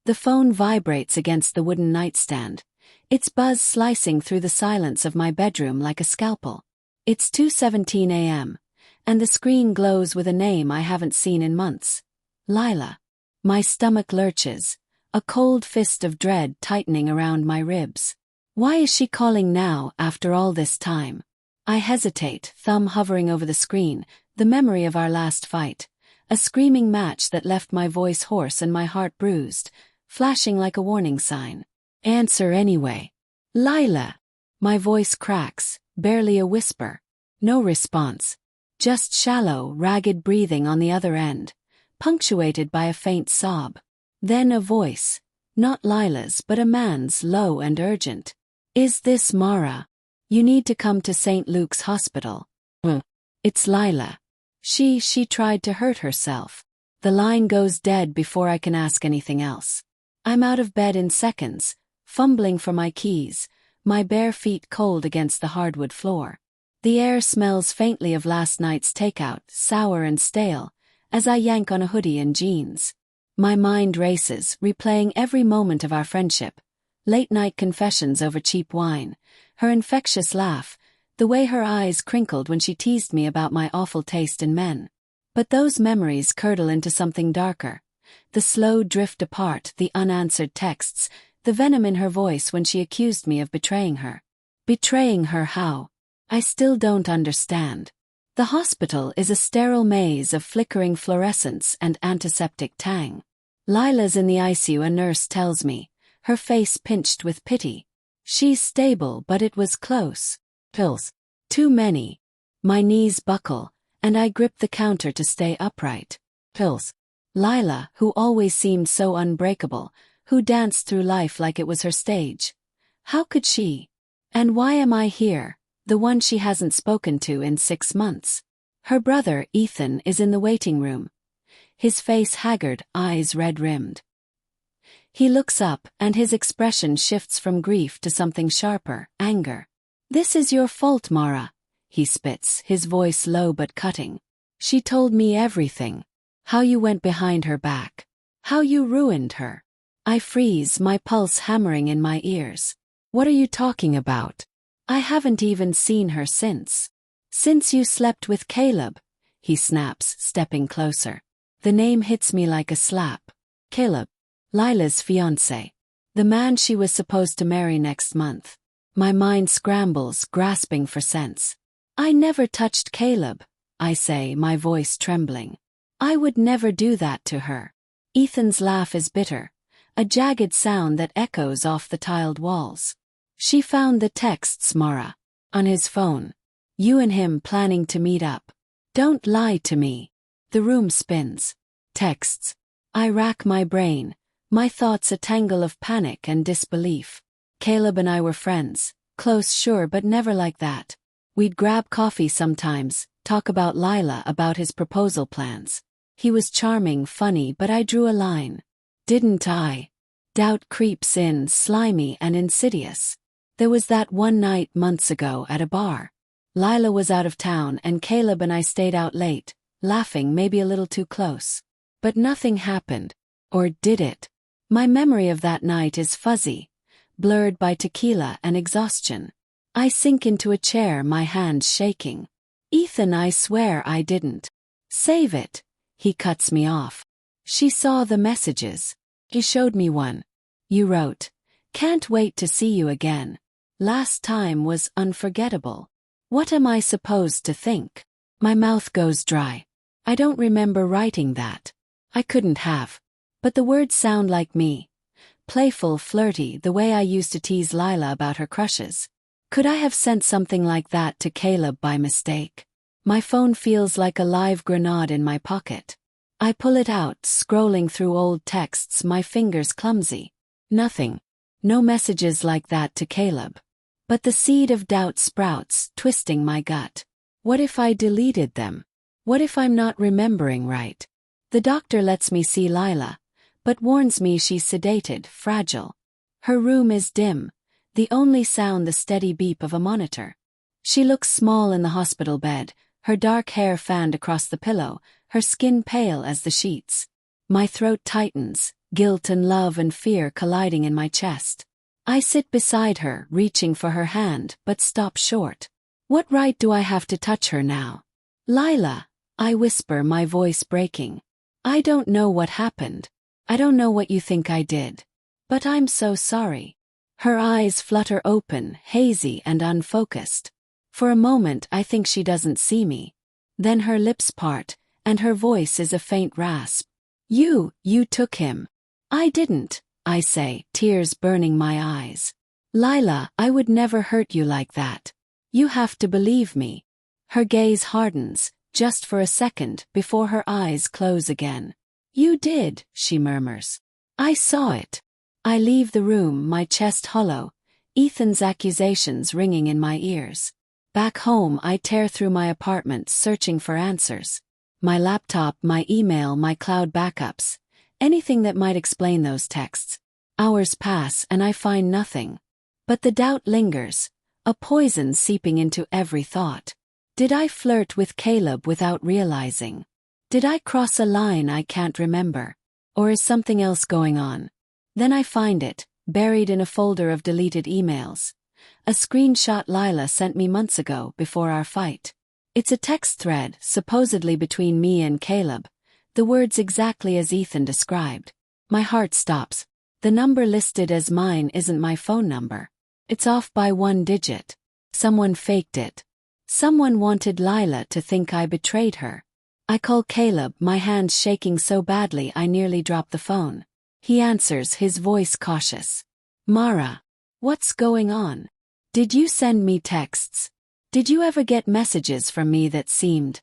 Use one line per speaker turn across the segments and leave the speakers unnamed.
The phone vibrates against the wooden nightstand, its buzz slicing through the silence of my bedroom like a scalpel. It's 2:17 a.m., and the screen glows with a name I haven't seen in months. Lila. My stomach lurches, a cold fist of dread tightening around my ribs. Why is she calling now after all this time? I hesitate, thumb hovering over the screen, the memory of our last fight. A screaming match that left my voice hoarse and my heart bruised, flashing like a warning sign. Answer anyway. Lila. My voice cracks, barely a whisper. No response. Just shallow, ragged breathing on the other end, punctuated by a faint sob. Then a voice. Not Lila's but a man's, low and urgent. Is this Mara? You need to come to St. Luke's Hospital. It's Lila. She tried to hurt herself. The line goes dead before I can ask anything else. I'm out of bed in seconds, fumbling for my keys, my bare feet cold against the hardwood floor. The air smells faintly of last night's takeout, sour and stale, as I yank on a hoodie and jeans. My mind races, replaying every moment of our friendship. Late-night confessions over cheap wine, her infectious laugh, the way her eyes crinkled when she teased me about my awful taste in men. But those memories curdle into something darker. The slow drift apart, the unanswered texts, the venom in her voice when she accused me of betraying her. Betraying her how? I still don't understand. The hospital is a sterile maze of flickering fluorescence and antiseptic tang. Lila's in the ICU, a nurse tells me, her face pinched with pity. She's stable, but it was close. Pills. Too many. My knees buckle, and I grip the counter to stay upright. Pills. Lila, who always seemed so unbreakable, who danced through life like it was her stage. How could she? And why am I here, the one she hasn't spoken to in 6 months? Her brother, Ethan, is in the waiting room. His face haggard, eyes red-rimmed. He looks up, and his expression shifts from grief to something sharper, anger. This is your fault, Mara, he spits, his voice low but cutting. She told me everything. How you went behind her back. How you ruined her. I freeze, my pulse hammering in my ears. What are you talking about? I haven't even seen her since. Since you slept with Caleb, he snaps, stepping closer. The name hits me like a slap. Caleb. Lila's fiancé. The man she was supposed to marry next month. My mind scrambles, grasping for sense. I never touched Caleb, I say, my voice trembling. I would never do that to her. Ethan's laugh is bitter, a jagged sound that echoes off the tiled walls. She found the texts, Mara. On his phone. You and him planning to meet up. Don't lie to me. The room spins. Texts. I rack my brain, my thoughts a tangle of panic and disbelief. Caleb and I were friends, close sure but never like that. We'd grab coffee sometimes, talk about Lila, about his proposal plans. He was charming, funny, but I drew a line. Didn't I? Doubt creeps in, slimy and insidious. There was that one night months ago at a bar. Lila was out of town and Caleb and I stayed out late, laughing maybe a little too close. But nothing happened. Or did it? My memory of that night is fuzzy, blurred by tequila and exhaustion. I sink into a chair, my hands shaking. Ethan, I swear I didn't. Save it. He cuts me off. She saw the messages. He showed me one. You wrote, "Can't wait to see you again. Last time was unforgettable." What am I supposed to think? My mouth goes dry. I don't remember writing that. I couldn't have. But the words sound like me. Playful, flirty, the way I used to tease Lila about her crushes. Could I have sent something like that to Caleb by mistake? My phone feels like a live grenade in my pocket. I pull it out, scrolling through old texts, my fingers clumsy. Nothing. No messages like that to Caleb. But the seed of doubt sprouts, twisting my gut. What if I deleted them? What if I'm not remembering right? The doctor lets me see Lila, but warns me she's sedated, fragile. Her room is dim, the only sound the steady beep of a monitor. She looks small in the hospital bed, her dark hair fanned across the pillow, her skin pale as the sheets. My throat tightens, guilt and love and fear colliding in my chest. I sit beside her, reaching for her hand, but stop short. What right do I have to touch her now? Lila, I whisper, my voice breaking. I don't know what happened. I don't know what you think I did. But I'm so sorry. Her eyes flutter open, hazy and unfocused. For a moment I think she doesn't see me. Then her lips part, and her voice is a faint rasp. You took him. I didn't, I say, tears burning my eyes. Lila, I would never hurt you like that. You have to believe me. Her gaze hardens, just for a second, before her eyes close again. You did, she murmurs. I saw it. I leave the room, my chest hollow, Ethan's accusations ringing in my ears. Back home I tear through my apartment searching for answers. My laptop, my email, my cloud backups. Anything that might explain those texts. Hours pass and I find nothing. But the doubt lingers, a poison seeping into every thought. Did I flirt with Caleb without realizing? Did I cross a line I can't remember? Or is something else going on? Then I find it, buried in a folder of deleted emails. A screenshot Lila sent me months ago, before our fight. It's a text thread, supposedly between me and Caleb. The words exactly as Ethan described. My heart stops. The number listed as mine isn't my phone number. It's off by 1 digit. Someone faked it. Someone wanted Lila to think I betrayed her. I call Caleb, my hands shaking so badly I nearly drop the phone. He answers, his voice cautious. Mara, what's going on? Did you send me texts? Did you ever get messages from me that seemed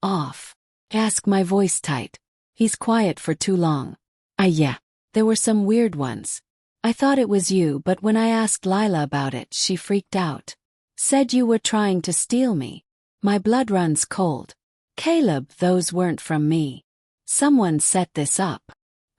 off? Ask, my voice tight. He's quiet for too long. Yeah. There were some weird ones. I thought it was you, but when I asked Lila about it, she freaked out. Said you were trying to steal me. My blood runs cold. Caleb, those weren't from me. Someone set this up.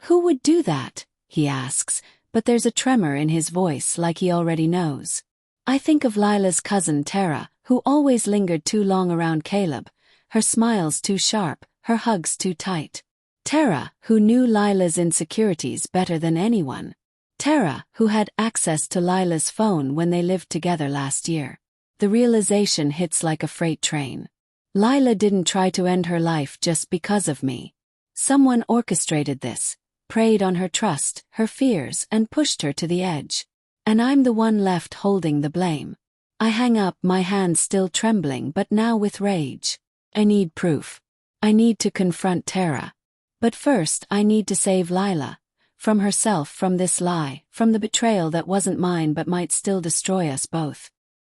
Who would do that? He asks, but there's a tremor in his voice like he already knows. I think of Lila's cousin Tara, who always lingered too long around Caleb, her smiles too sharp, her hugs too tight. Tara, who knew Lila's insecurities better than anyone. Tara, who had access to Lila's phone when they lived together last year. The realization hits like a freight train. Lila didn't try to end her life just because of me. Someone orchestrated this, preyed on her trust, her fears, and pushed her to the edge. And I'm the one left holding the blame. I hang up, my hands still trembling, but now with rage. I need proof. I need to confront Tara. But first I need to save Lila. From herself, from this lie, from the betrayal that wasn't mine but might still destroy us both.